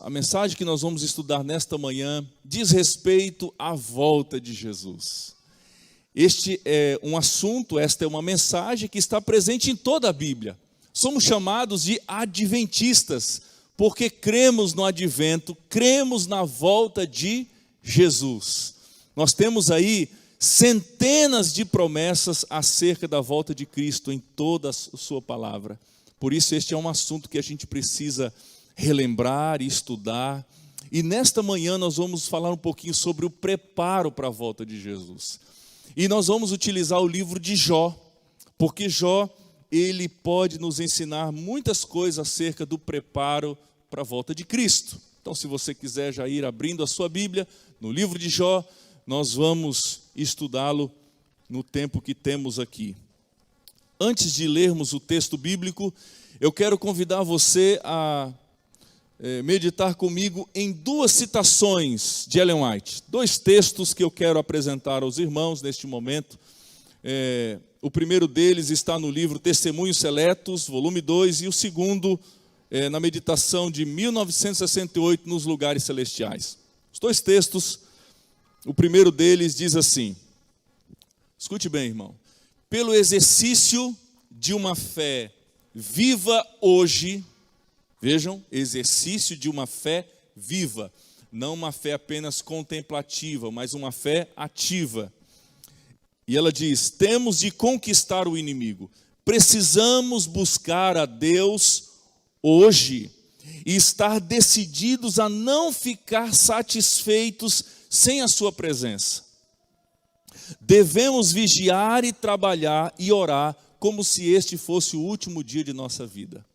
a mensagem que nós vamos estudar nesta manhã diz respeito à volta de Jesus. Este é um assunto, esta é uma mensagem que está presente em toda a Bíblia. Somos chamados de adventistas, porque cremos no advento, cremos na volta de Jesus. Nós temos aí centenas de promessas acerca da volta de Cristo em toda a sua palavra. Por isso este é um assunto que a gente precisa relembrar e estudar. E nesta manhã nós vamos falar um pouquinho sobre o preparo para a volta de Jesus. E nós vamos utilizar o livro de Jó, porque Jó, ele pode nos ensinar muitas coisas acerca do preparo para a volta de Cristo. Então, se você quiser já ir abrindo a sua Bíblia, no livro de Jó, nós vamos estudá-lo no tempo que temos aqui. Antes de lermos o texto bíblico, eu quero convidar você a meditar comigo em duas citações de Ellen White. Dois textos que eu quero apresentar aos irmãos neste momento. O primeiro deles está no livro Testemunhos Seletos, volume 2, e o segundo na meditação de 1968, Nos Lugares Celestiais. Os dois textos, o primeiro deles diz assim, escute bem, irmão: pelo exercício de uma fé viva hoje, vejam, exercício de uma fé viva, não uma fé apenas contemplativa, mas uma fé ativa. E ela diz: temos de conquistar o inimigo, precisamos buscar a Deus hoje e estar decididos a não ficar satisfeitos sem a sua presença. Devemos vigiar e trabalhar e orar como se este fosse o último dia de nossa vida.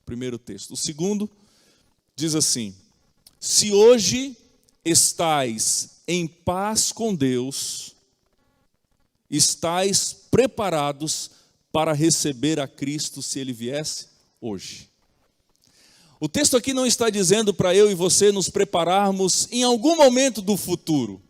Primeiro texto. O segundo diz assim: se hoje estais em paz com Deus, estais preparados para receber a Cristo se Ele viesse hoje. O texto aqui não está dizendo para eu e você nos prepararmos em algum momento do futuro.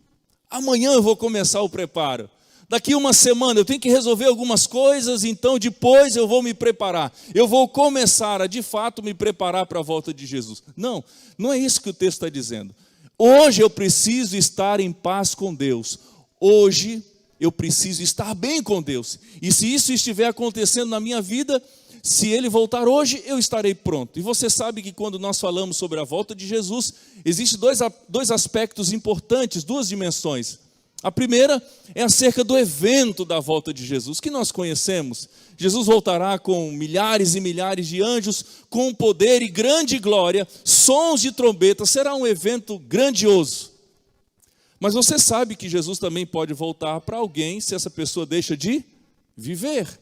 Amanhã eu vou começar o preparo. Daqui uma semana eu tenho que resolver algumas coisas, então depois eu vou me preparar. Eu vou começar a de fato me preparar para a volta de Jesus. Não, não é isso que o texto está dizendo. Hoje eu preciso estar em paz com Deus. Hoje eu preciso estar bem com Deus. E se isso estiver acontecendo na minha vida, se Ele voltar hoje, eu estarei pronto. E você sabe que quando nós falamos sobre a volta de Jesus, existem dois aspectos importantes, duas dimensões. A primeira é acerca do evento da volta de Jesus, que nós conhecemos. Jesus voltará com milhares e milhares de anjos, com poder e grande glória, sons de trombeta, será um evento grandioso. Mas você sabe que Jesus também pode voltar para alguém se essa pessoa deixa de viver.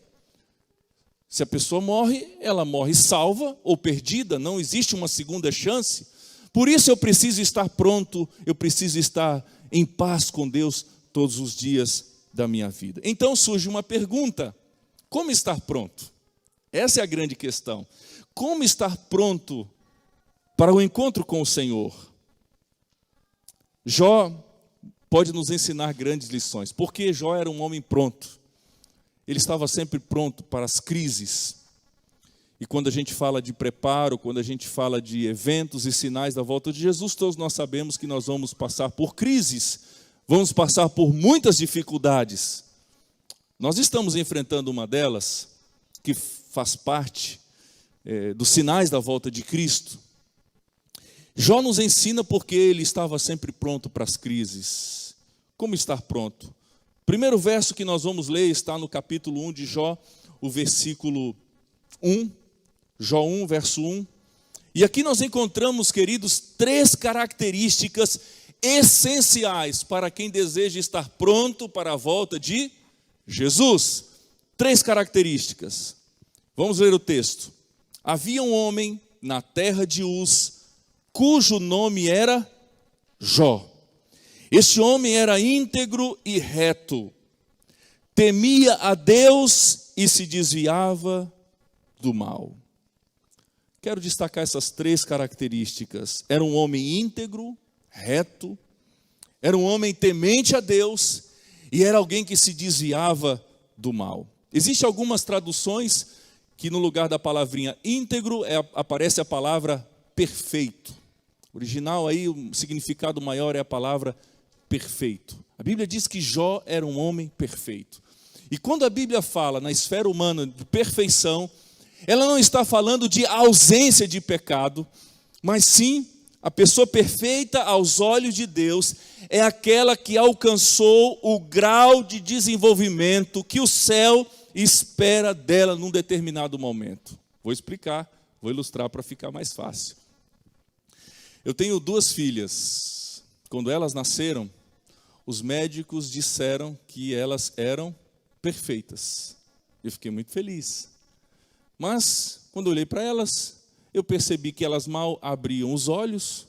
Se a pessoa morre, ela morre salva ou perdida, não existe uma segunda chance. Por isso eu preciso estar pronto, eu preciso estar em paz com Deus todos os dias da minha vida. Então surge uma pergunta: como estar pronto? Essa é a grande questão. Como estar pronto para o encontro com o Senhor? Jó pode nos ensinar grandes lições, porque Jó era um homem pronto. Ele estava sempre pronto para as crises. E quando a gente fala de preparo, quando a gente fala de eventos e sinais da volta de Jesus, todos nós sabemos que nós vamos passar por crises, vamos passar por muitas dificuldades. Nós estamos enfrentando uma delas, que faz parte dos sinais da volta de Cristo. Jó nos ensina porque ele estava sempre pronto para as crises. Como estar pronto? O primeiro verso que nós vamos ler está no capítulo 1 de Jó, o versículo 1, Jó 1, verso 1. E aqui nós encontramos, queridos, três características essenciais para quem deseja estar pronto para a volta de Jesus. Três características. Vamos ler o texto. Havia um homem na terra de Uz, cujo nome era Jó. Este homem era íntegro e reto, temia a Deus e se desviava do mal. Quero destacar essas três características. Era um homem íntegro, reto, era um homem temente a Deus e era alguém que se desviava do mal. Existem algumas traduções que no lugar da palavrinha íntegro aparece a palavra perfeito. Original aí, o significado maior é a palavra perfeito. A Bíblia diz que Jó era um homem perfeito. E quando a Bíblia fala na esfera humana de perfeição, ela não está falando de ausência de pecado, mas sim, a pessoa perfeita aos olhos de Deus é aquela que alcançou o grau de desenvolvimento que o céu espera dela num determinado momento. Vou explicar, vou ilustrar para ficar mais fácil. Eu tenho 2 filhas. Quando elas nasceram, os médicos disseram que elas eram perfeitas. Eu fiquei muito feliz. Mas, quando eu olhei para elas, eu percebi que elas mal abriam os olhos,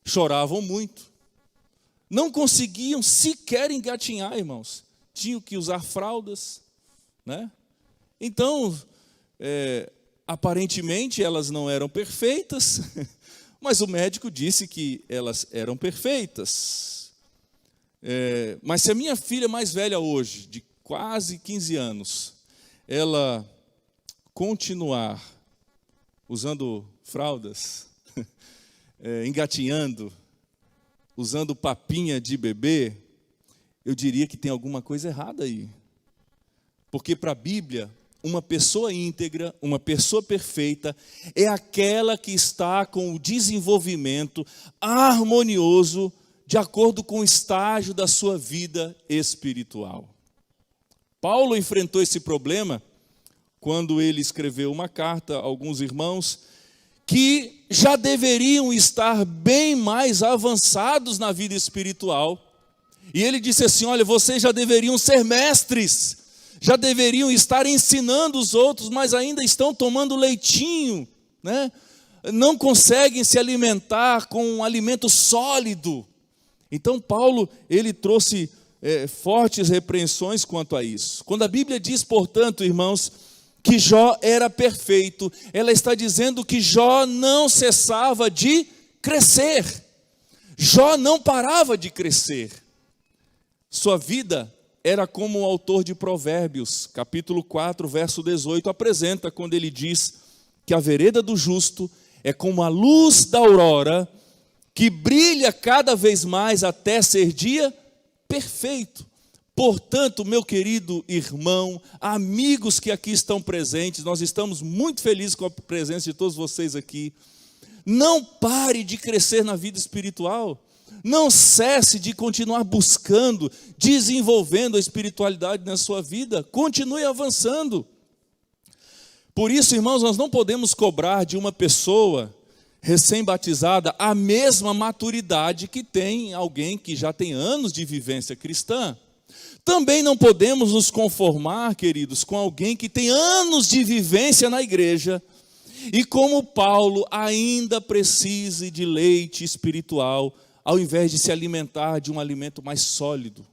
choravam muito, não conseguiam sequer engatinhar, irmãos. Tinham que usar fraldas, né? Então, aparentemente elas não eram perfeitas, mas o médico disse que elas eram perfeitas. Mas se a minha filha mais velha hoje, de quase 15 anos, ela continuar usando fraldas, engatinhando, usando papinha de bebê, eu diria que tem alguma coisa errada aí. Porque para a Bíblia, uma pessoa íntegra, uma pessoa perfeita, é aquela que está com o desenvolvimento harmonioso de acordo com o estágio da sua vida espiritual. Paulo enfrentou esse problema quando ele escreveu uma carta a alguns irmãos que já deveriam estar bem mais avançados na vida espiritual. E ele disse assim: olha, vocês já deveriam ser mestres, já deveriam estar ensinando os outros, mas ainda estão tomando leitinho, né? Não conseguem se alimentar com um alimento sólido. Então Paulo, ele trouxe fortes repreensões quanto a isso. Quando a Bíblia diz, portanto, irmãos, que Jó era perfeito, ela está dizendo que Jó não cessava de crescer. Jó não parava de crescer. Sua vida era como o autor de Provérbios, capítulo 4, verso 18, apresenta quando ele diz que a vereda do justo é como a luz da aurora, que brilha cada vez mais até ser dia perfeito. Portanto, meu querido irmão, amigos que aqui estão presentes, nós estamos muito felizes com a presença de todos vocês aqui. Não pare de crescer na vida espiritual. Não cesse de continuar buscando, desenvolvendo a espiritualidade na sua vida. Continue avançando. Por isso, irmãos, nós não podemos cobrar de uma pessoa recém-batizada a mesma maturidade que tem alguém que já tem anos de vivência cristã. Também não podemos nos conformar, queridos, com alguém que tem anos de vivência na igreja e, como Paulo, ainda precise de leite espiritual, ao invés de se alimentar de um alimento mais sólido.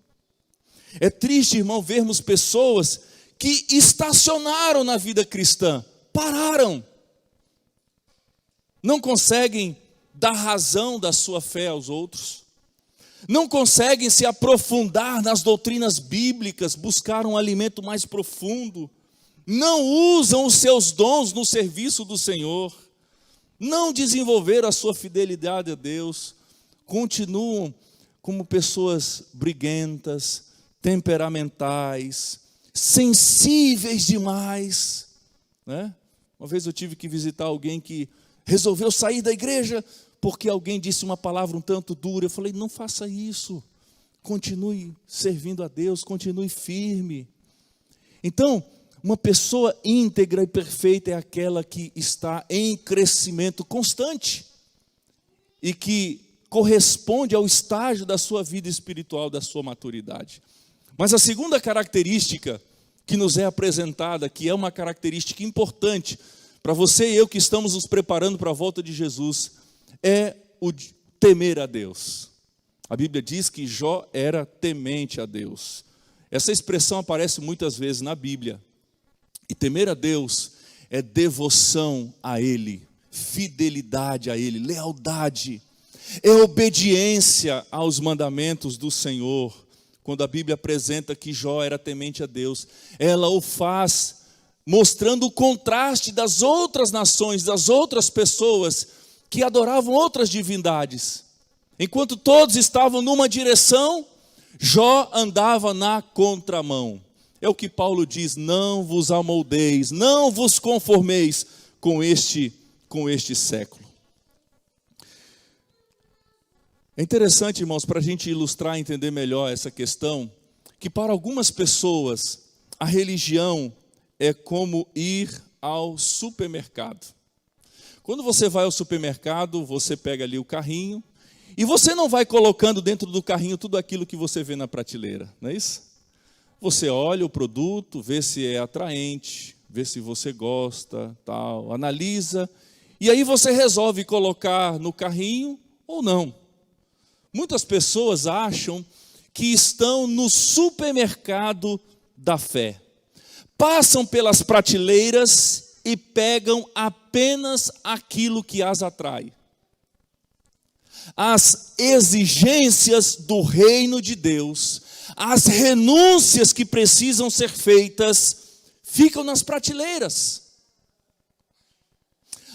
É triste, irmão, vermos pessoas que estacionaram na vida cristã, pararam, não conseguem dar razão da sua fé aos outros, não conseguem se aprofundar nas doutrinas bíblicas, buscar um alimento mais profundo, não usam os seus dons no serviço do Senhor, não desenvolveram a sua fidelidade a Deus, continuam como pessoas briguentas, temperamentais, sensíveis demais, né? Uma vez eu tive que visitar alguém que resolveu sair da igreja porque alguém disse uma palavra um tanto dura. Eu falei, não faça isso, continue servindo a Deus, continue firme. Então, uma pessoa íntegra e perfeita é aquela que está em crescimento constante e que corresponde ao estágio da sua vida espiritual, da sua maturidade. Mas a segunda característica que nos é apresentada, que é uma característica importante para você e eu que estamos nos preparando para a volta de Jesus, é o temer a Deus. A Bíblia diz que Jó era temente a Deus. Essa expressão aparece muitas vezes na Bíblia. E temer a Deus é devoção a Ele, fidelidade a Ele, lealdade. É obediência aos mandamentos do Senhor. Quando a Bíblia apresenta que Jó era temente a Deus, ela o faz mostrando o contraste das outras nações, das outras pessoas que adoravam outras divindades. Enquanto todos estavam numa direção, Jó andava na contramão. É o que Paulo diz: não vos amoldeis, não vos conformeis com este século. É interessante, irmãos, para a gente ilustrar e entender melhor essa questão, que para algumas pessoas a religião é como ir ao supermercado. Quando você vai ao supermercado, você pega ali o carrinho, e você não vai colocando dentro do carrinho tudo aquilo que você vê na prateleira, não é isso? Você olha o produto, vê se é atraente, vê se você gosta, tal, analisa, e aí você resolve colocar no carrinho ou não. Muitas pessoas acham que estão no supermercado da fé. Passam pelas prateleiras e pegam apenas aquilo que as atrai. As exigências do reino de Deus, as renúncias que precisam ser feitas, ficam nas prateleiras.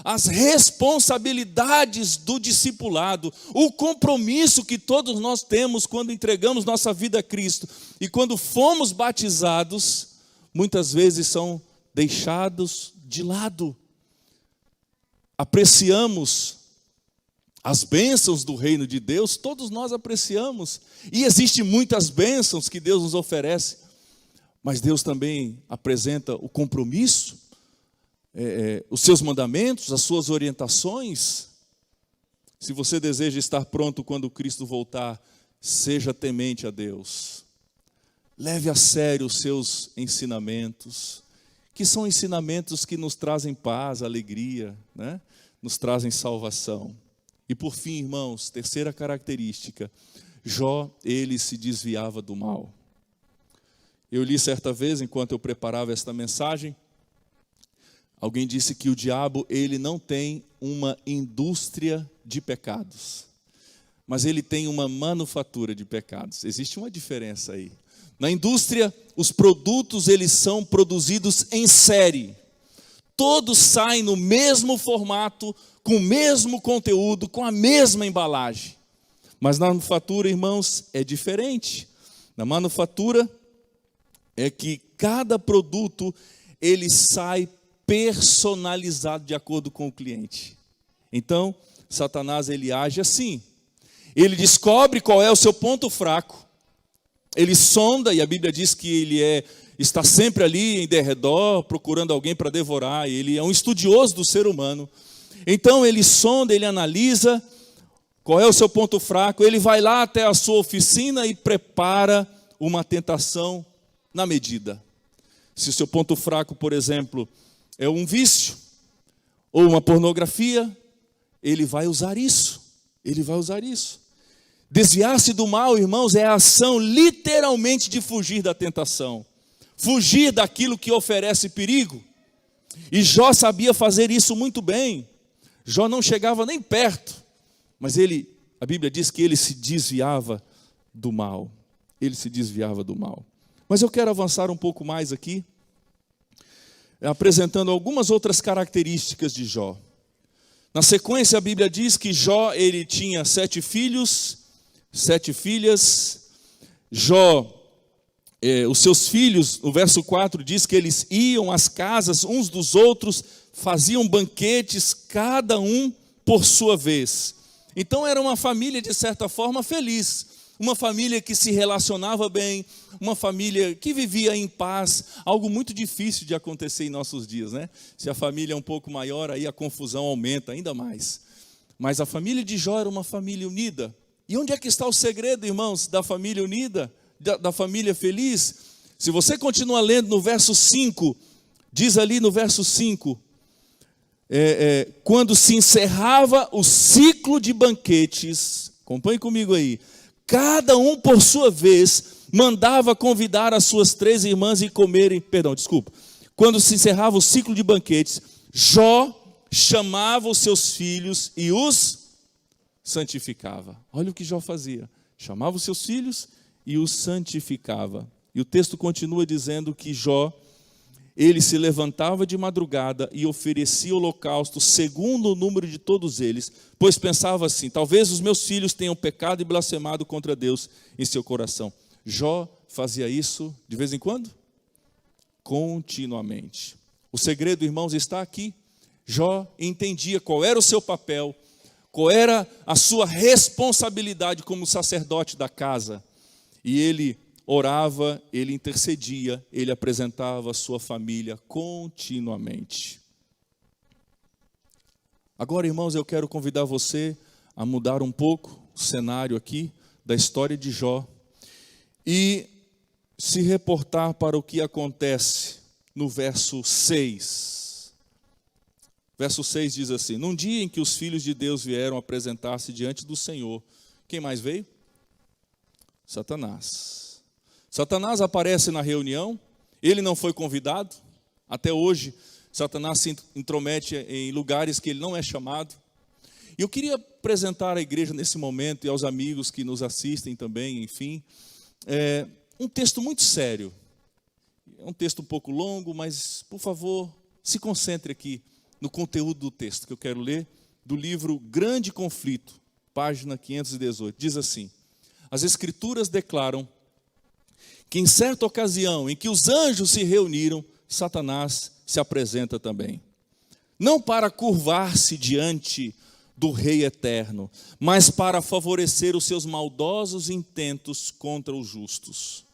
As responsabilidades do discipulado, o compromisso que todos nós temos quando entregamos nossa vida a Cristo e quando fomos batizados, muitas vezes são deixados de lado. Apreciamos as bênçãos do reino de Deus, todos nós apreciamos, e existem muitas bênçãos que Deus nos oferece, mas Deus também apresenta o compromisso, os seus mandamentos, as suas orientações. Se você deseja estar pronto quando Cristo voltar, seja temente a Deus. Leve a sério os seus ensinamentos, que são ensinamentos que nos trazem paz, alegria, né? Nos trazem salvação. E por fim, irmãos, terceira característica, Jó, ele se desviava do mal. Eu li certa vez, enquanto eu preparava esta mensagem, alguém disse que o diabo, ele não tem uma indústria de pecados, mas ele tem uma manufatura de pecados. Existe uma diferença aí. Na indústria, os produtos, eles são produzidos em série. Todos saem no mesmo formato, com o mesmo conteúdo, com a mesma embalagem. Mas na manufatura, irmãos, é diferente. Na manufatura, é que cada produto, ele sai personalizado de acordo com o cliente. Então, Satanás, ele age assim. Ele descobre qual é o seu ponto fraco. Ele sonda, e a Bíblia diz que ele está sempre ali em derredor, procurando alguém para devorar. Ele é um estudioso do ser humano. Então ele sonda, ele analisa qual é o seu ponto fraco. Ele vai lá até a sua oficina e prepara uma tentação na medida. Se o seu ponto fraco, por exemplo, é um vício ou uma pornografia, ele vai usar isso. Ele vai usar isso. Desviar-se do mal, irmãos, é a ação literalmente de fugir da tentação. Fugir daquilo que oferece perigo. E Jó sabia fazer isso muito bem. Jó não chegava nem perto, mas a Bíblia diz que ele se desviava do mal. Ele se desviava do mal. Mas eu quero avançar um pouco mais aqui, apresentando algumas outras características de Jó. Na sequência, a Bíblia diz que Jó, ele tinha 7 filhos, 7 filhas. Jó, os seus filhos, no verso 4, diz que eles iam às casas uns dos outros, faziam banquetes, cada um por sua vez. Então era uma família, de certa forma, feliz. Uma família que se relacionava bem, uma família que vivia em paz, algo muito difícil de acontecer em nossos dias, né? Se a família é um pouco maior, aí a confusão aumenta ainda mais. Mas a família de Jó era uma família unida. E onde é que está o segredo, irmãos, da família unida, da família feliz? Se você continua lendo no verso 5, diz ali no verso 5, quando se encerrava o ciclo de banquetes, acompanhe comigo aí, cada um por sua vez mandava convidar as suas 3 irmãs e comerem, quando se encerrava o ciclo de banquetes, Jó chamava os seus filhos e os santificava. Olha o que Jó fazia, chamava os seus filhos e os santificava. E o texto continua dizendo que Jó, ele se levantava de madrugada e oferecia holocausto segundo o número de todos eles, pois pensava assim: talvez os meus filhos tenham pecado e blasfemado contra Deus em seu coração. Jó fazia isso de vez em quando? Continuamente. O segredo, irmãos, está aqui. Jó entendia qual era o seu papel, qual era a sua responsabilidade como sacerdote da casa. E ele orava, ele intercedia, ele apresentava a sua família continuamente. Agora, irmãos, eu quero convidar você a mudar um pouco o cenário aqui da história de Jó e se reportar para o que acontece no verso 6. Verso 6 diz assim: num dia em que os filhos de Deus vieram apresentar-se diante do Senhor, quem mais veio? Satanás. Satanás aparece na reunião, ele não foi convidado. Até hoje, Satanás se intromete em lugares que ele não é chamado. E eu queria apresentar à igreja nesse momento e aos amigos que nos assistem também, enfim, um texto muito sério. É um texto um pouco longo, mas, por favor, se concentre aqui no conteúdo do texto que eu quero ler, do livro Grande Conflito, página 518. Diz assim: as Escrituras declaram que em certa ocasião em que os anjos se reuniram, Satanás se apresenta também. Não para curvar-se diante do Rei eterno, mas para favorecer os seus maldosos intentos contra os justos.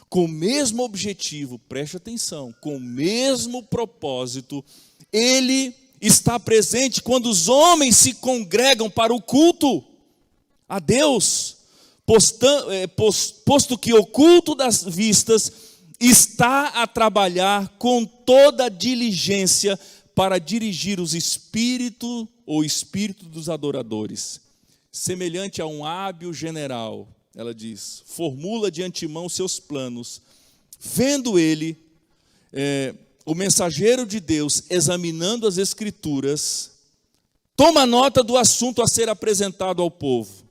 Com o mesmo objetivo, preste atenção, com o mesmo propósito, ele está presente quando os homens se congregam para o culto a Deus, posto que o culto das vistas está a trabalhar com toda a diligência para dirigir os espíritos ou espírito dos adoradores, semelhante a um hábil general. Ela diz: formula de antemão seus planos, vendo ele, o mensageiro de Deus, examinando as Escrituras, toma nota do assunto a ser apresentado ao povo.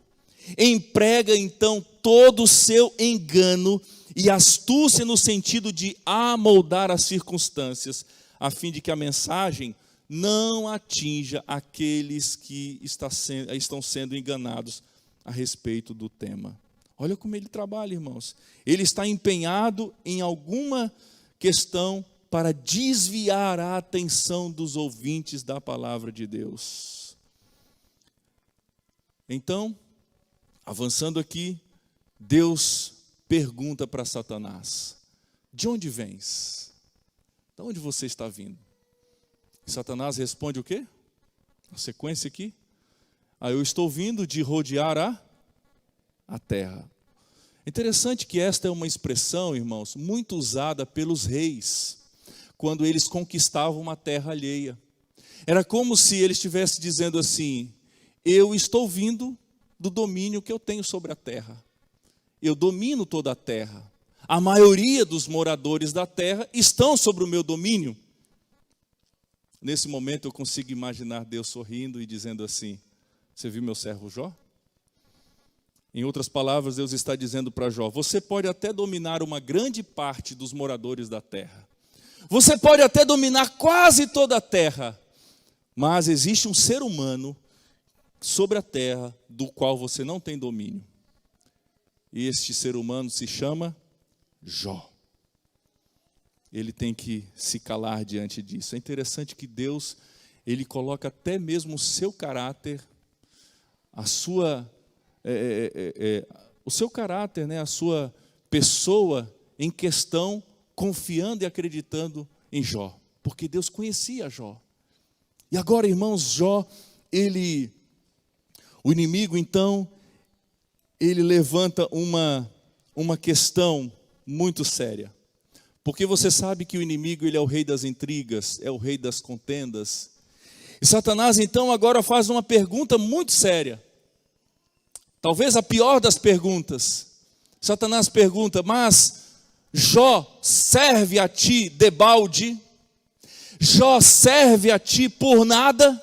Emprega então todo o seu engano e astúcia no sentido de amoldar as circunstâncias, a fim de que a mensagem não atinja aqueles que estão sendo enganados a respeito do tema. Olha como ele trabalha, irmãos. Ele está empenhado em alguma questão para desviar a atenção dos ouvintes da palavra de Deus. Então, avançando aqui, Deus pergunta para Satanás: de onde vens? De onde você está vindo? E Satanás responde o quê? A sequência aqui: eu estou vindo de rodear a terra. Interessante que esta é uma expressão, irmãos, muito usada pelos reis, quando eles conquistavam uma terra alheia. Era como se ele estivesse dizendo assim: eu estou vindo do domínio que eu tenho sobre a terra. Eu domino toda a terra. A maioria dos moradores da terra estão sobre o meu domínio. Nesse momento eu consigo imaginar Deus sorrindo e dizendo assim: você viu meu servo Jó? Em outras palavras, Deus está dizendo para Jó: você pode até dominar uma grande parte dos moradores da terra. Você pode até dominar quase toda a terra. Mas existe um ser humano sobre a terra do qual você não tem domínio. E este ser humano se chama Jó. Ele tem que se calar diante disso. É interessante que Deus, ele coloca até mesmo o seu caráter, o seu caráter, né, a sua pessoa em questão, confiando e acreditando em Jó, porque Deus conhecia Jó. E agora, irmãos, Jó, o inimigo então, ele levanta uma questão muito séria. Porque você sabe que o inimigo, ele é o rei das intrigas, é o rei das contendas. E Satanás então agora faz uma pergunta muito séria. Talvez a pior das perguntas. Satanás pergunta: mas Jó serve a ti debalde? Jó serve a ti por nada?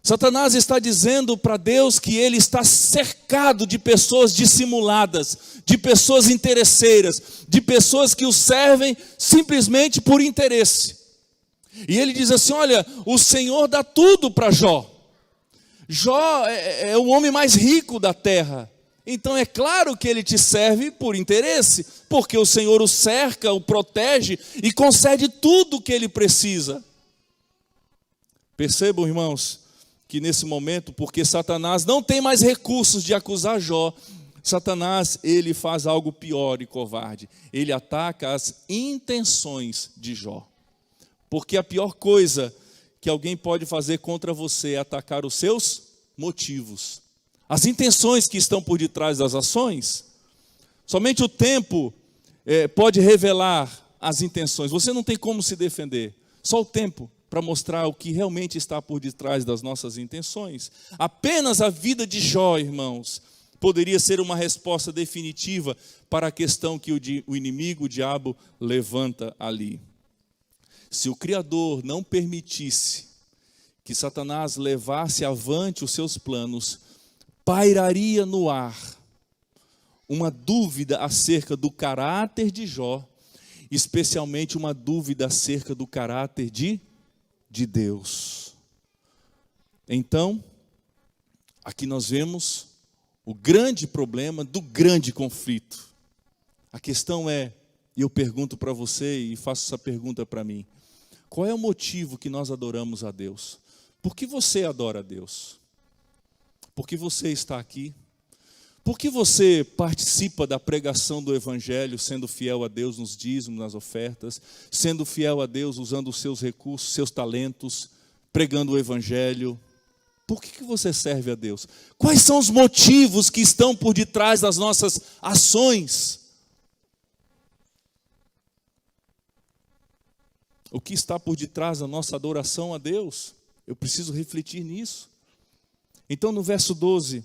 Satanás está dizendo para Deus que ele está cercado de pessoas dissimuladas, de pessoas interesseiras, de pessoas que o servem simplesmente por interesse. E ele diz assim: olha, o Senhor dá tudo para Jó. Jó é o homem mais rico da terra. Então é claro que ele te serve por interesse, porque o Senhor o cerca, o protege e concede tudo o que ele precisa. Percebam, irmãos, que nesse momento, porque Satanás não tem mais recursos de acusar Jó, Satanás, ele faz algo pior e covarde. Ele ataca as intenções de Jó. Porque a pior coisa que alguém pode fazer contra você é atacar os seus motivos. As intenções que estão por detrás das ações. Somente o tempo pode revelar as intenções. Você não tem como se defender. Só o tempo para mostrar o que realmente está por detrás das nossas intenções. Apenas a vida de Jó, irmãos, poderia ser uma resposta definitiva para a questão que o inimigo, o diabo, levanta ali. Se o Criador não permitisse que Satanás levasse avante os seus planos, pairaria no ar uma dúvida acerca do caráter de Jó, especialmente uma dúvida acerca do caráter de Deus. Então, aqui nós vemos o grande problema do grande conflito. A questão é, e eu pergunto para você e faço essa pergunta para mim: qual é o motivo que nós adoramos a Deus? Por que você adora a Deus? Por que você está aqui? Por que você participa da pregação do Evangelho, sendo fiel a Deus nos dízimos, nas ofertas, sendo fiel a Deus usando os seus recursos, seus talentos, pregando o Evangelho? Por que você serve a Deus? Quais são os motivos que estão por detrás das nossas ações? O que está por detrás da nossa adoração a Deus? Eu preciso refletir nisso. Então, no verso 12,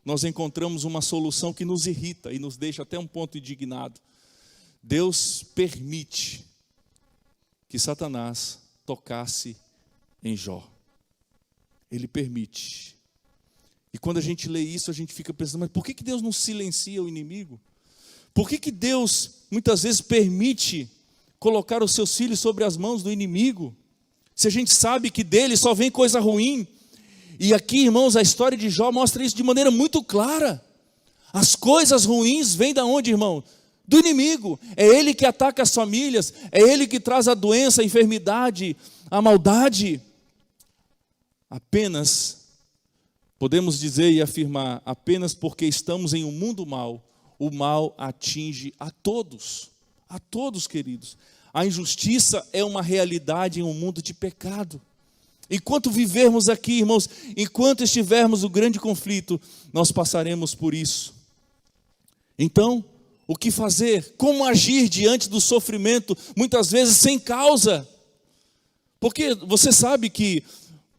nós encontramos uma solução que nos irrita e nos deixa até um ponto indignado. Deus permite que Satanás tocasse em Jó. Ele permite. E quando a gente lê isso, a gente fica pensando: mas por que Deus não silencia o inimigo? Por que Deus muitas vezes permite colocar os seus filhos sobre as mãos do inimigo, se a gente sabe que dele só vem coisa ruim? E aqui, irmãos, a história de Jó mostra isso de maneira muito clara. As coisas ruins vêm da onde, irmão? Do inimigo. É ele que ataca as famílias, é ele que traz a doença, a enfermidade, a maldade. Apenas, podemos dizer e afirmar, apenas porque estamos em um mundo mau, o mal atinge a todos, queridos. A injustiça é uma realidade em um mundo de pecado. Enquanto vivermos aqui, irmãos, enquanto estivermos no grande conflito, nós passaremos por isso. Então, o que fazer? Como agir diante do sofrimento, muitas vezes sem causa? Porque você sabe que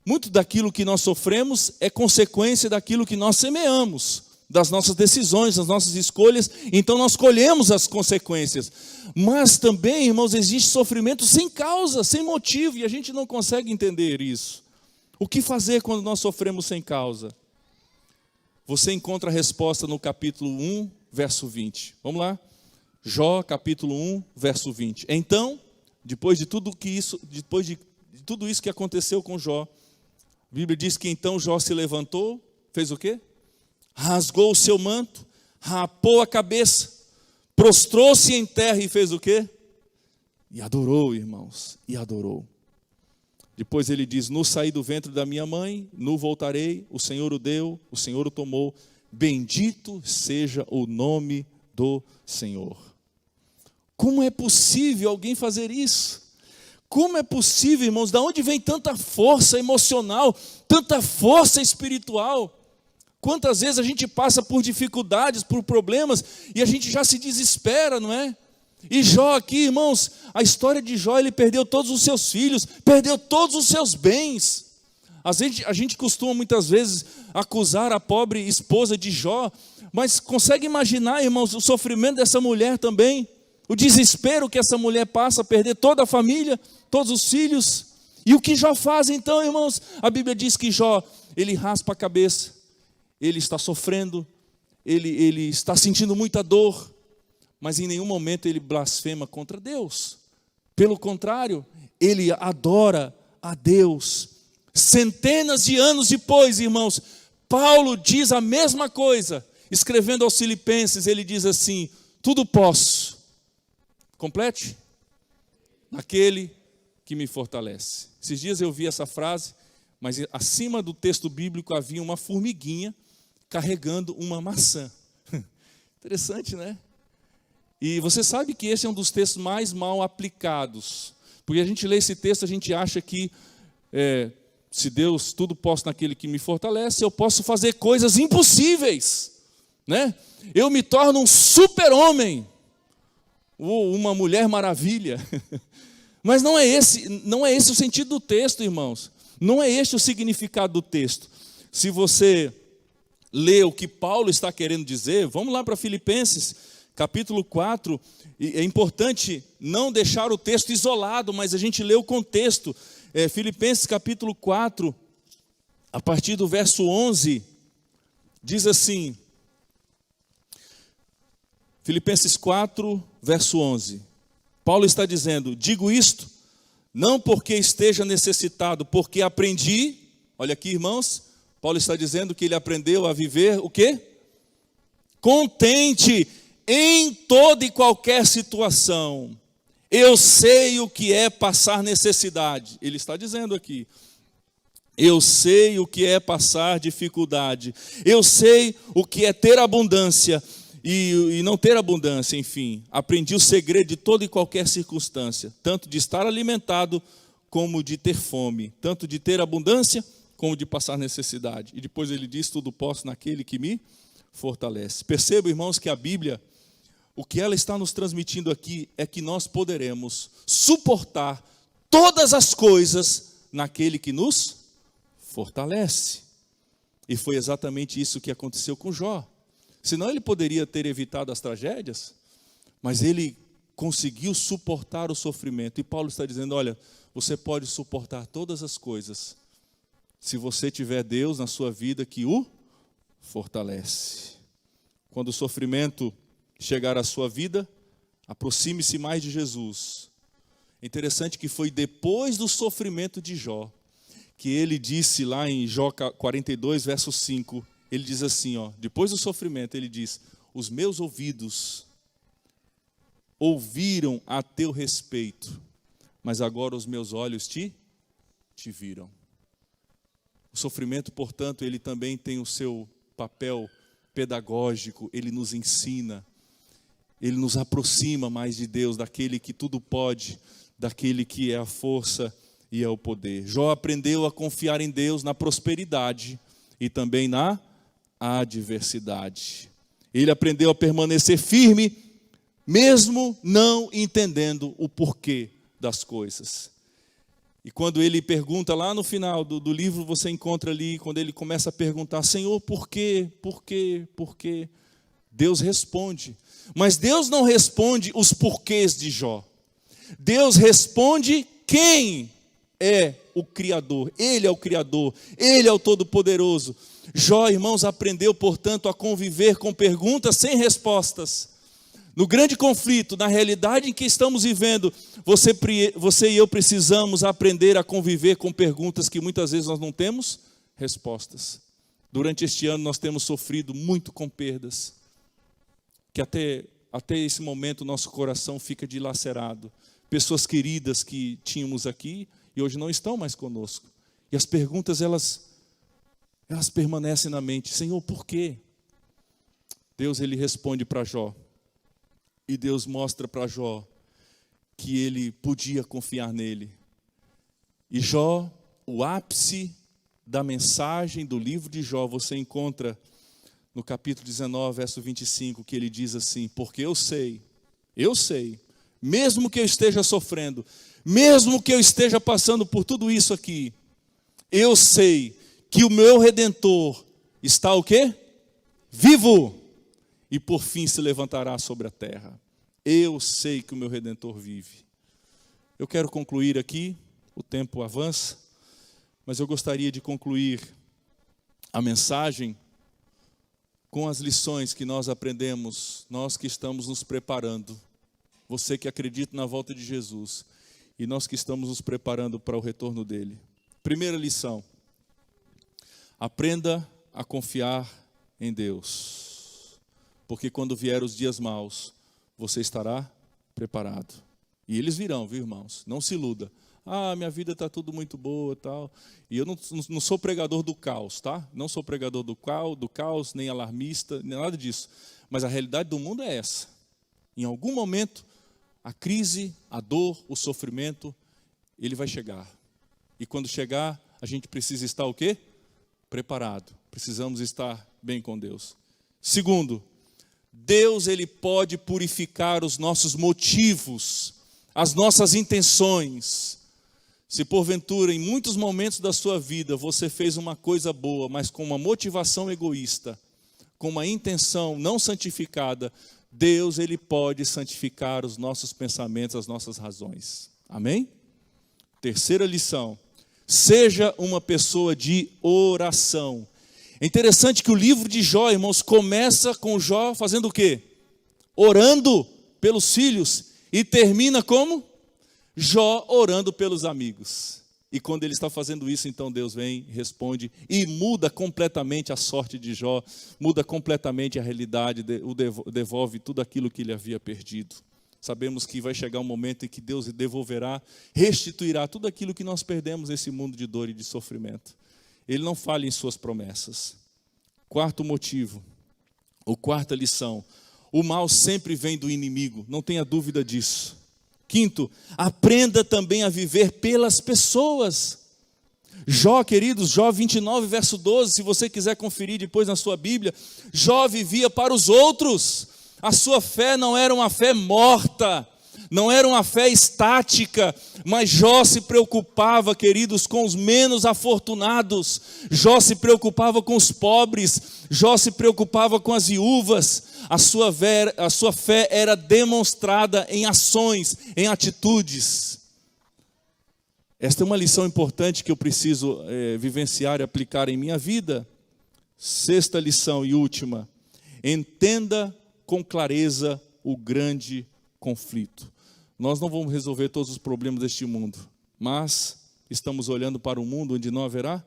muito daquilo que nós sofremos é consequência daquilo que nós semeamos, das nossas decisões, das nossas escolhas. Então nós colhemos as consequências. Mas também, irmãos, existe sofrimento sem causa, sem motivo, e a gente não consegue entender isso. O que fazer quando nós sofremos sem causa? Você encontra a resposta no capítulo 1, verso 20. Vamos lá? Jó, capítulo 1, verso 20. Então, depois de tudo isso que aconteceu com Jó, a Bíblia diz que então Jó se levantou, fez o quê? Rasgou o seu manto, rapou a cabeça, prostrou-se em terra e fez o quê? E adorou, irmãos, e adorou. Depois ele diz: nu saí do ventre da minha mãe, nu voltarei, o Senhor o deu, o Senhor o tomou, bendito seja o nome do Senhor. Como é possível alguém fazer isso? Como é possível, irmãos? Da onde vem tanta força emocional, tanta força espiritual? Quantas vezes a gente passa por dificuldades, por problemas, e a gente já se desespera, não é? E Jó aqui, irmãos, a história de Jó, ele perdeu todos os seus filhos, perdeu todos os seus bens. A gente costuma muitas vezes acusar a pobre esposa de Jó, mas consegue imaginar, irmãos, o sofrimento dessa mulher também? O desespero que essa mulher passa, perder toda a família, todos os filhos. E o que Jó faz então, irmãos? A Bíblia diz que Jó ele raspa a cabeça, ele está sofrendo, ele está sentindo muita dor, mas em nenhum momento ele blasfema contra Deus. Pelo contrário, ele adora a Deus. Centenas de anos depois, irmãos, Paulo diz a mesma coisa, escrevendo aos Filipenses, ele diz assim: tudo posso, complete, naquele que me fortalece. Esses dias eu vi essa frase, mas acima do texto bíblico havia uma formiguinha carregando uma maçã. Interessante, né? E você sabe que esse é um dos textos mais mal aplicados, porque a gente lê esse texto, a gente acha que se Deus, tudo posso naquele que me fortalece, eu posso fazer coisas impossíveis, né? Eu me torno um super-homem, ou uma mulher maravilha. Mas não é esse o sentido do texto, irmãos. Não é este o significado do texto. Se você lê o que Paulo está querendo dizer, vamos lá para Filipenses, capítulo 4, é importante não deixar o texto isolado, mas a gente lê o contexto. Filipenses capítulo 4, a partir do verso 11, diz assim, Filipenses 4, verso 11, Paulo está dizendo: digo isto, não porque esteja necessitado, porque aprendi, olha aqui, irmãos, Paulo está dizendo que ele aprendeu a viver o quê? Contente em toda e qualquer situação. Eu sei o que é passar necessidade. Ele está dizendo aqui. Eu sei o que é passar dificuldade. Eu sei o que é ter abundância e não ter abundância, enfim. Aprendi o segredo de toda e qualquer circunstância, tanto de estar alimentado como de ter fome, tanto de ter abundância como de passar necessidade. E depois ele diz: tudo posso naquele que me fortalece. Perceba, irmãos, que a Bíblia, o que ela está nos transmitindo aqui é que nós poderemos suportar todas as coisas naquele que nos fortalece. E foi exatamente isso que aconteceu com Jó. Senão ele poderia ter evitado as tragédias, mas ele conseguiu suportar o sofrimento. E Paulo está dizendo: olha, você pode suportar todas as coisas, se você tiver Deus na sua vida que o fortalece. Quando o sofrimento chegar à sua vida, aproxime-se mais de Jesus. É interessante que foi depois do sofrimento de Jó, que ele disse lá em Jó 42, verso 5, ele diz assim, depois do sofrimento, ele diz: os meus ouvidos ouviram a teu respeito, mas agora os meus olhos te viram. O sofrimento, portanto, ele também tem o seu papel pedagógico, ele nos ensina, ele nos aproxima mais de Deus, daquele que tudo pode, daquele que é a força e é o poder. Jó aprendeu a confiar em Deus na prosperidade e também na adversidade. Ele aprendeu a permanecer firme, mesmo não entendendo o porquê das coisas. E quando ele pergunta lá no final do livro, você encontra ali, quando ele começa a perguntar: Senhor, por quê? Por quê? Por quê? Deus responde. Mas Deus não responde os porquês de Jó. Deus responde quem é o Criador. Ele é o Criador, Ele é o Todo-Poderoso. Jó, irmãos, aprendeu, portanto, a conviver com perguntas sem respostas. No grande conflito, na realidade em que estamos vivendo, você e eu precisamos aprender a conviver com perguntas que muitas vezes nós não temos respostas. Durante este ano nós temos sofrido muito com perdas, que até esse momento o nosso coração fica dilacerado. Pessoas queridas que tínhamos aqui e hoje não estão mais conosco. E as perguntas, elas permanecem na mente. Senhor, por quê? Deus, ele responde para Jó. E Deus mostra para Jó que ele podia confiar nele. E Jó, o ápice da mensagem do livro de Jó, você encontra no capítulo 19, verso 25, que ele diz assim: porque eu sei, mesmo que eu esteja sofrendo, mesmo que eu esteja passando por tudo isso aqui, eu sei que o meu Redentor está o quê? Vivo, e por fim se levantará sobre a terra. Eu sei que o meu Redentor vive. Eu quero concluir aqui, o tempo avança, mas eu gostaria de concluir a mensagem com as lições que nós aprendemos, nós que estamos nos preparando, você que acredita na volta de Jesus, e nós que estamos nos preparando para o retorno dele. Primeira lição: aprenda a confiar em Deus, porque quando vier os dias maus, você estará preparado. E eles virão, viu, irmãos? Não se iluda. Ah, minha vida está tudo muito boa, tal. E eu não sou pregador do caos, tá? Não sou pregador do caos, nem alarmista, nem nada disso. Mas a realidade do mundo é essa. Em algum momento, a crise, a dor, o sofrimento, ele vai chegar. E quando chegar, a gente precisa estar o quê? Preparado. Precisamos estar bem com Deus. Segundo, Deus, ele pode purificar os nossos motivos, as nossas intenções. Se porventura, em muitos momentos da sua vida, você fez uma coisa boa, mas com uma motivação egoísta, com uma intenção não santificada, Deus, ele pode santificar os nossos pensamentos, as nossas razões. Amém? Terceira lição: seja uma pessoa de oração. É interessante que o livro de Jó, irmãos, começa com Jó fazendo o quê? Orando pelos filhos, e termina como? Jó orando pelos amigos. E quando ele está fazendo isso, então Deus vem, responde e muda completamente a sorte de Jó, muda completamente a realidade, devolve tudo aquilo que ele havia perdido. Sabemos que vai chegar um momento em que Deus devolverá, restituirá tudo aquilo que nós perdemos nesse mundo de dor e de sofrimento. Ele não falha em suas promessas. Quarto motivo, ou quarta lição: o mal sempre vem do inimigo, não tenha dúvida disso. Quinto, aprenda também a viver pelas pessoas. Jó, queridos, Jó 29, verso 12, se você quiser conferir depois na sua Bíblia, Jó vivia para os outros. A sua fé não era uma fé morta, não era uma fé estática, mas Jó se preocupava, queridos, com os menos afortunados. Jó se preocupava com os pobres, Jó se preocupava com as viúvas. A sua fé era demonstrada em ações, em atitudes. Esta é uma lição importante que eu preciso vivenciar e aplicar em minha vida. Sexta lição e última: entenda com clareza o grande conflito. Nós não vamos resolver todos os problemas deste mundo, mas estamos olhando para um mundo onde não haverá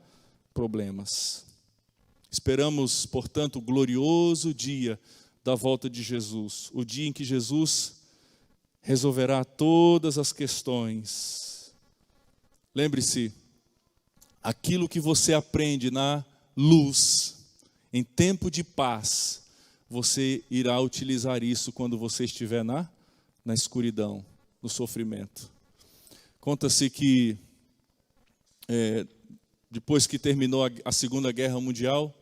problemas. Esperamos, portanto, o glorioso dia da volta de Jesus, o dia em que Jesus resolverá todas as questões. Lembre-se, aquilo que você aprende na luz, em tempo de paz, você irá utilizar isso quando você estiver na escuridão, no sofrimento. Conta-se que, depois que terminou a Segunda Guerra Mundial,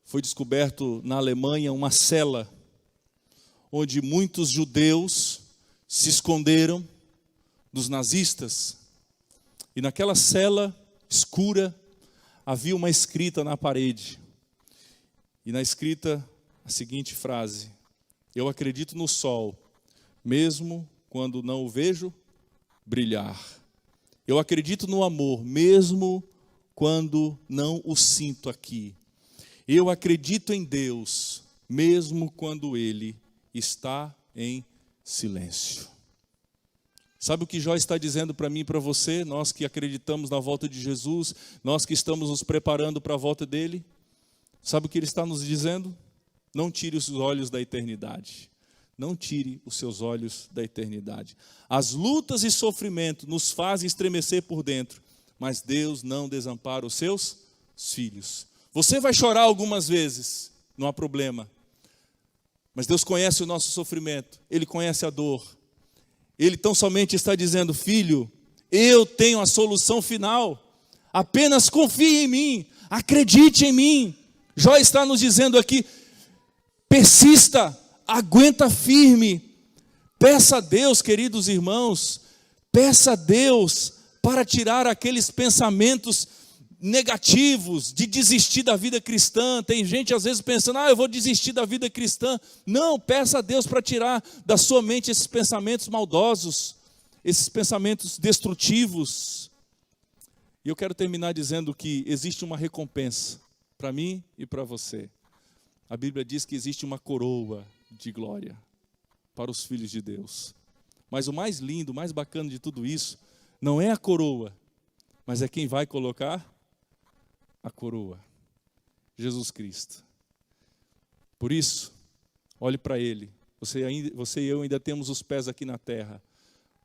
foi descoberto na Alemanha uma cela onde muitos judeus se esconderam dos nazistas. E naquela cela escura havia uma escrita na parede. E na escrita a seguinte frase: eu acredito no sol, mesmo quando não o vejo brilhar. Eu acredito no amor, mesmo quando não o sinto aqui. Eu acredito em Deus, mesmo quando Ele está em silêncio. Sabe o que Jó está dizendo para mim e para você? Nós que acreditamos na volta de Jesus, nós que estamos nos preparando para a volta dEle. Sabe o que Ele está nos dizendo? Não tire os olhos da eternidade. Não tire os seus olhos da eternidade. As lutas e sofrimento nos fazem estremecer por dentro, mas Deus não desampara os seus filhos. Você vai chorar algumas vezes, não há problema. Mas Deus conhece o nosso sofrimento, Ele conhece a dor. Ele tão somente está dizendo: filho, eu tenho a solução final. Apenas confie em mim, acredite em mim. Jó está nos dizendo aqui: persista, aguenta firme. Peça a Deus, queridos irmãos, peça a Deus para tirar aqueles pensamentos negativos, de desistir da vida cristã. Tem gente às vezes pensando: eu vou desistir da vida cristã. Não, peça a Deus para tirar da sua mente esses pensamentos maldosos, esses pensamentos destrutivos. E eu quero terminar dizendo que existe uma recompensa para mim e para você. A Bíblia diz que existe uma coroa de glória para os filhos de Deus. Mas o mais lindo, o mais bacana de tudo isso, não é a coroa, mas é quem vai colocar a coroa. Jesus Cristo. Por isso, olhe para Ele. Você e eu ainda temos os pés aqui na terra,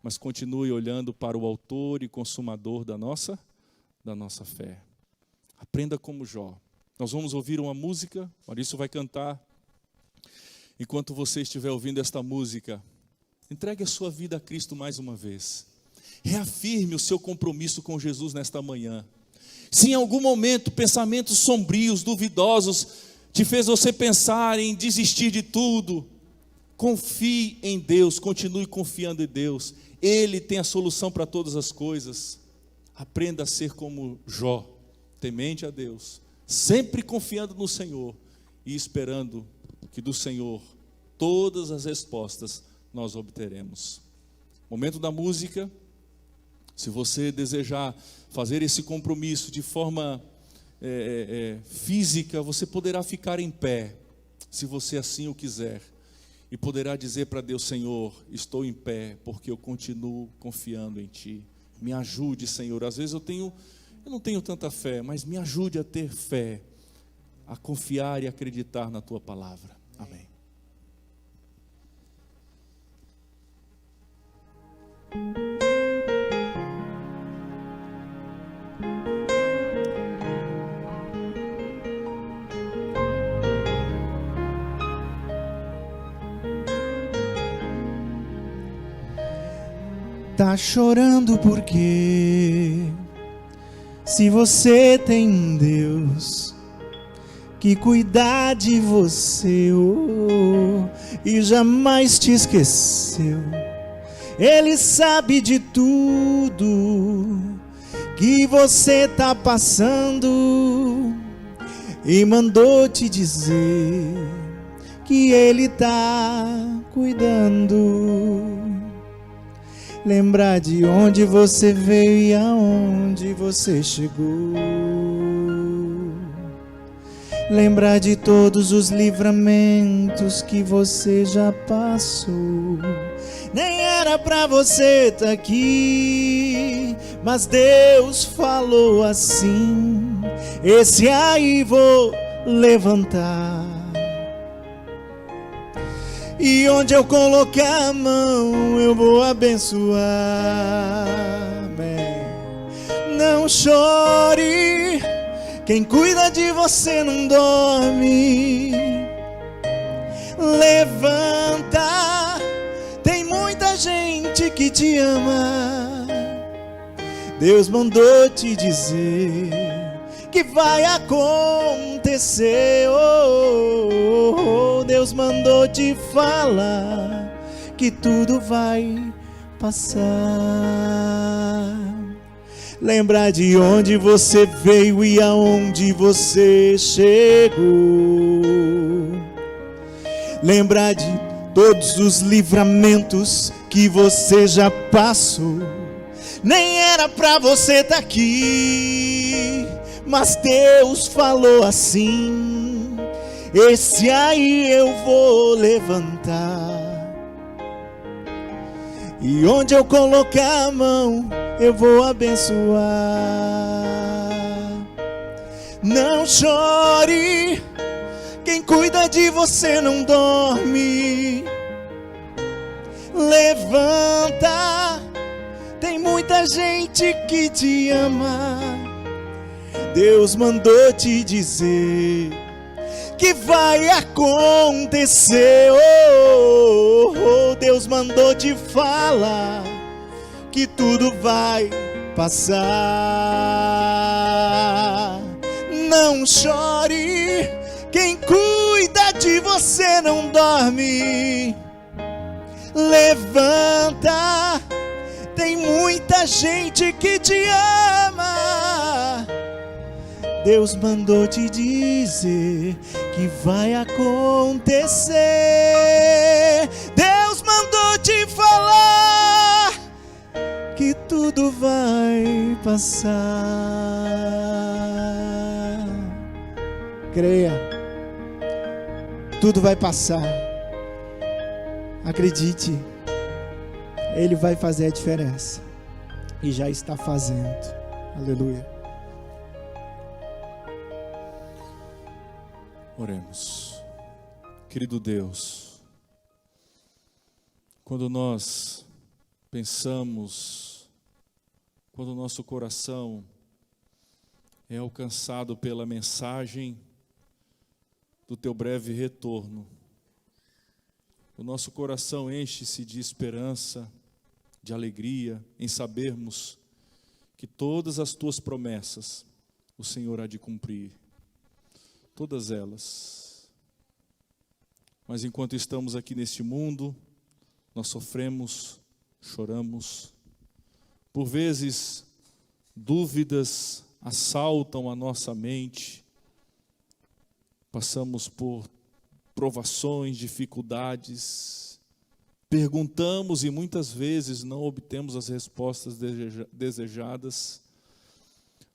mas continue olhando para o autor e consumador da nossa fé. Aprenda como Jó. Nós vamos ouvir uma música, Maurício vai cantar. Enquanto você estiver ouvindo esta música, entregue a sua vida a Cristo mais uma vez. Reafirme o seu compromisso com Jesus nesta manhã. Se em algum momento pensamentos sombrios, duvidosos, te fez você pensar em desistir de tudo, confie em Deus, continue confiando em Deus. Ele tem a solução para todas as coisas. Aprenda a ser como Jó, temente a Deus, sempre confiando no Senhor e esperando que do Senhor todas as respostas nós obteremos. Momento da música. Se você desejar fazer esse compromisso de forma física, você poderá ficar em pé, se você assim o quiser, e poderá dizer para Deus: Senhor, estou em pé, porque eu continuo confiando em Ti. Me ajude, Senhor. Às vezes eu não tenho tanta fé, mas me ajude a ter fé, a confiar e acreditar na Tua palavra. Amém. Tá chorando porque se você tem um Deus que cuida de você e jamais te esqueceu, Ele sabe de tudo que você tá passando e mandou te dizer que Ele tá cuidando. Lembrar de onde você veio e aonde você chegou. Lembrar de todos os livramentos que você já passou. Nem era pra você estar aqui, mas Deus falou assim: esse aí vou levantar. E onde eu colocar a mão, eu vou abençoar. Amém. Não chore, quem cuida de você não dorme. Levanta, tem muita gente que te ama. Deus mandou te dizer que vai acontecer. Deus mandou te falar que tudo vai passar. Lembrar de onde você veio e aonde você chegou. Lembrar de todos os livramentos que você já passou. Nem era pra você estar aqui, mas Deus falou assim: esse aí eu vou levantar. E onde eu colocar a mão, eu vou abençoar. Não chore, quem cuida de você não dorme. Levanta, tem muita gente que te ama. Deus mandou te dizer que vai acontecer. Deus mandou te falar que tudo vai passar. Não chore, quem cuida de você não dorme. Levanta, tem muita gente que te ama. Deus mandou te dizer que vai acontecer. Deus mandou te falar que tudo vai passar. Creia. Tudo vai passar. Acredite. Ele vai fazer a diferença. E já está fazendo. Aleluia. Oremos. Querido Deus, quando nós pensamos, quando o nosso coração é alcançado pela mensagem do Teu breve retorno, o nosso coração enche-se de esperança, de alegria, em sabermos que todas as Tuas promessas o Senhor há de cumprir, todas elas. Mas enquanto estamos aqui neste mundo, nós sofremos, choramos, por vezes dúvidas assaltam a nossa mente, passamos por provações, dificuldades, perguntamos e muitas vezes não obtemos as respostas desejadas,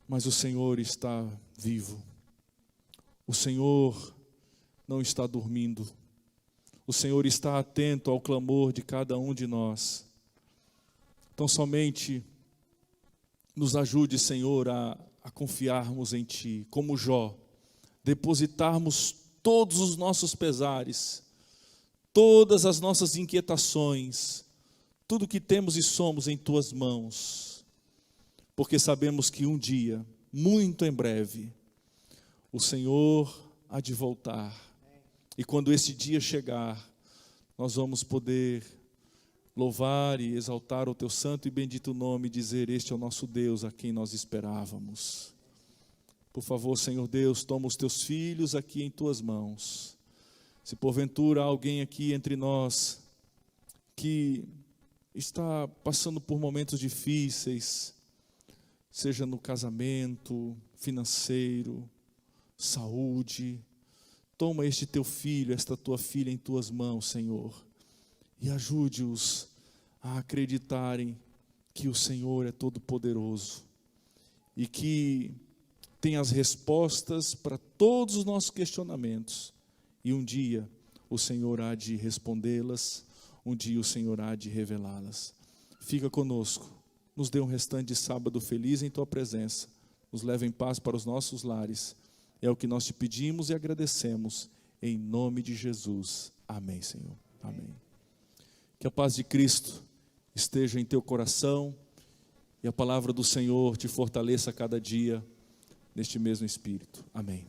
mas o Senhor está vivo, o Senhor não está dormindo, o Senhor está atento ao clamor de cada um de nós. Então somente nos ajude, Senhor, a confiarmos em Ti, como Jó, depositarmos todos os nossos pesares, todas as nossas inquietações, tudo que temos e somos em Tuas mãos, porque sabemos que um dia, muito em breve, o Senhor há de voltar, e quando esse dia chegar, nós vamos poder louvar e exaltar o Teu santo e bendito nome e dizer: este é o nosso Deus a quem nós esperávamos. Por favor, Senhor Deus, toma os Teus filhos aqui em Tuas mãos. Se porventura há alguém aqui entre nós que está passando por momentos difíceis, seja no casamento, financeiro, saúde, toma este Teu filho, esta Tua filha em Tuas mãos, Senhor, e ajude-os a acreditarem que o Senhor é todo-poderoso e que tem as respostas para todos os nossos questionamentos, e um dia o Senhor há de respondê-las, um dia o Senhor há de revelá-las. Fica conosco, nos dê um restante de sábado feliz em Tua presença, nos leva em paz para os nossos lares, é o que nós Te pedimos e agradecemos, em nome de Jesus. Amém, Senhor. Amém. Que a paz de Cristo esteja em teu coração e a palavra do Senhor te fortaleça a cada dia neste mesmo espírito. Amém.